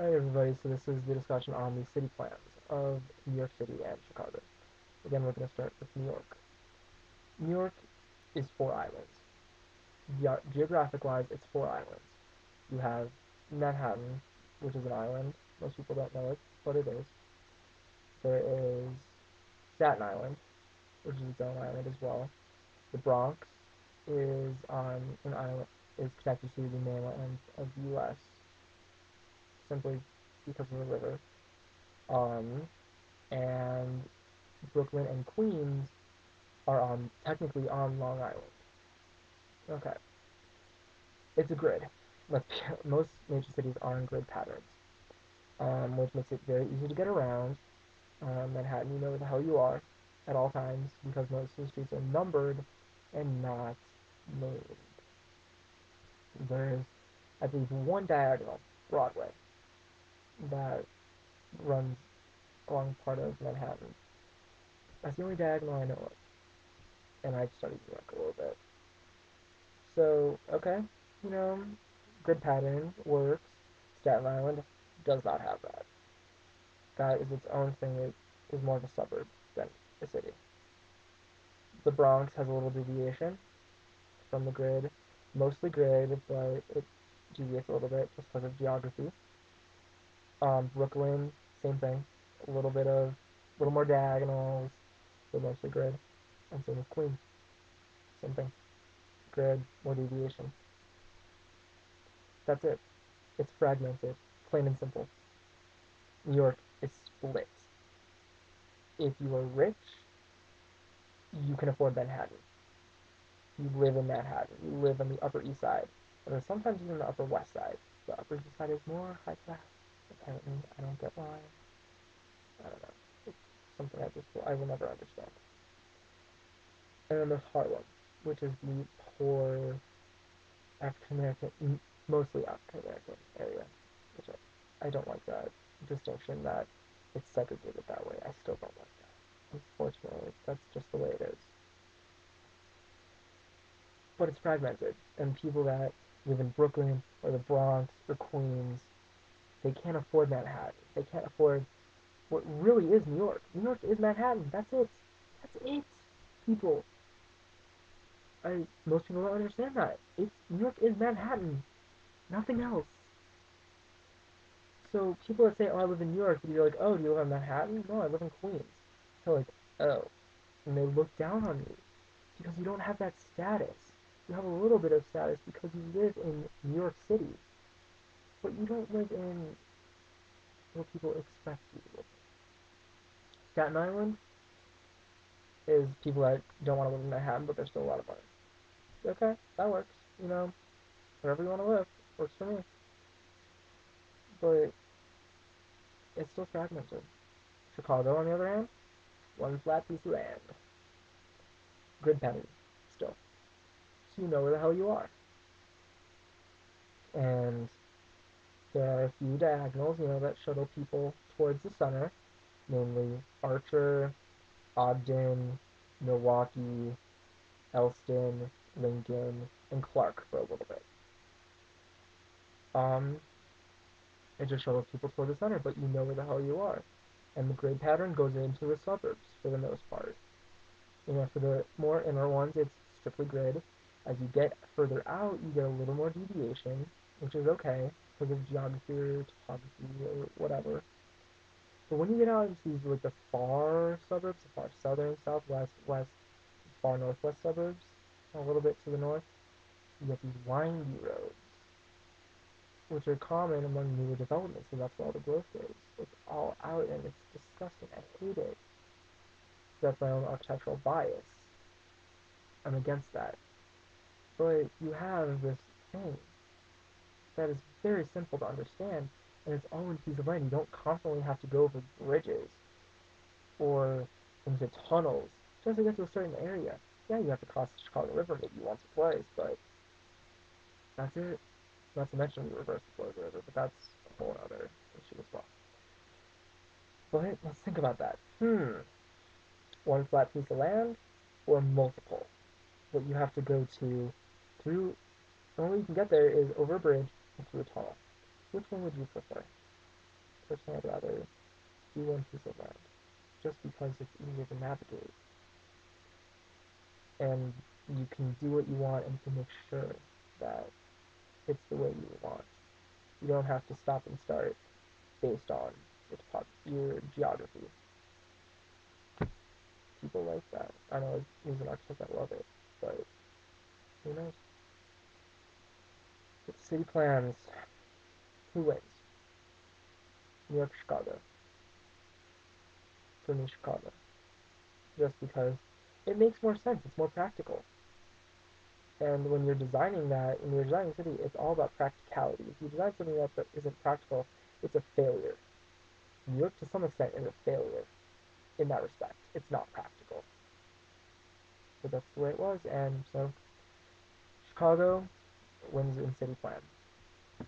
Alright everybody, so this is the discussion on the city plans of New York City and Chicago. Again, we're going to start with New York. New York is four islands. Geographic-wise, it's four islands. You have Manhattan, which is an island. Most people don't know it, but it is. There is Staten Island, which is its own island as well. The Bronx is on an island, is connected to the mainland of the U.S. simply because of the river. Um, and Brooklyn and Queens are on technically on Long Island. Okay, it's a grid. Most major cities are in grid patterns, which makes it very easy to get around. Manhattan, you know where the hell you are at all times because most of the streets are numbered and not named. There's, I believe, one diagonal, Broadway, that runs along part of Manhattan. That's the only diagonal I know of, and I studied New York a little bit. So, okay, you know, grid pattern works. Staten Island does not have that. That is its own thing. It is more of a suburb than a city. The Bronx has a little deviation from the grid, mostly grid, but it deviates a little bit just because of geography. Brooklyn, same thing, a little more diagonals, but mostly grid. And same with Queens, same thing, grid, more deviation. That's it. It's fragmented, plain and simple. New York is split. If you are rich, you can afford Manhattan. You live in Manhattan. You live on the Upper East Side, or sometimes even the Upper West Side. The Upper East Side is more high class. Apparently, I don't get why. I don't know. It's something I will never understand. And then there's Harlem, which is the poor African American, mostly African American area, which I don't like that distinction that it's segregated that way. I still don't like that. Unfortunately, that's just the way it is. But it's fragmented, and people that live in Brooklyn or the Bronx or Queens, they can't afford Manhattan. They can't afford what really is New York. New York is Manhattan. That's it. That's it. People, most people don't understand that. New York is Manhattan. Nothing else. So people that say, "Oh, I live in New York," you're like, "Oh, do you live in Manhattan?" No, I live in Queens. They're like, "Oh," and they look down on you because you don't have that status. You have a little bit of status because you live in New York City, but you don't live in what people expect you to live in. Staten Island is people that don't want to live in Manhattan, but there's still a lot of money. Okay, that works. You know, wherever you want to live works for me. But it's still fragmented. Chicago, on the other hand, one flat piece of land. Grid pattern, still. So you know where the hell you are. And there are a few diagonals, that shuttle people towards the center, namely Archer, Ogden, Milwaukee, Elston, Lincoln, and Clark for a little bit. Um, it just shuttles people toward the center, but you know where the hell you are. And the grid pattern goes into the suburbs for the most part. For the more inner ones, it's strictly grid. As you get further out, you get a little more deviation, which is okay because of geography or topography or whatever. But when you get out into these like the far suburbs, the far southern, southwest, west, far northwest suburbs, a little bit to the north, you get these windy roads, which are common among newer developments, so that's where all the growth is. It's all out and it's disgusting. I hate it. That's my own architectural bias. I'm against that. But you have this thing that is very simple to understand, and it's all one piece of land. You don't constantly have to go over bridges or into tunnels just to get to a certain area. Yeah, you have to cross the Chicago River maybe once or twice, but that's it. Not to mention the reverse flow of the river, but that's a whole other issue as well. But let's think about that. One flat piece of land or multiple? What you have to go to through, the only way you can get there is over a bridge and through a tunnel. Which one would you prefer? personally, I'd rather do one piece of land just because it's easier to navigate and you can do what you want and you can make sure that it's the way you want. You don't have to stop and start based on your geography. People like that. I know as an architect I love it, but who knows? But city plans, who wins? New York, Chicago. For me, Chicago. Just because it makes more sense. It's more practical. And when you're designing a city, it's all about practicality. If you design something that isn't practical, it's a failure. New York, to some extent, is a failure in that respect. It's not practical. But that's the way it was, and so Chicago wins in city plan.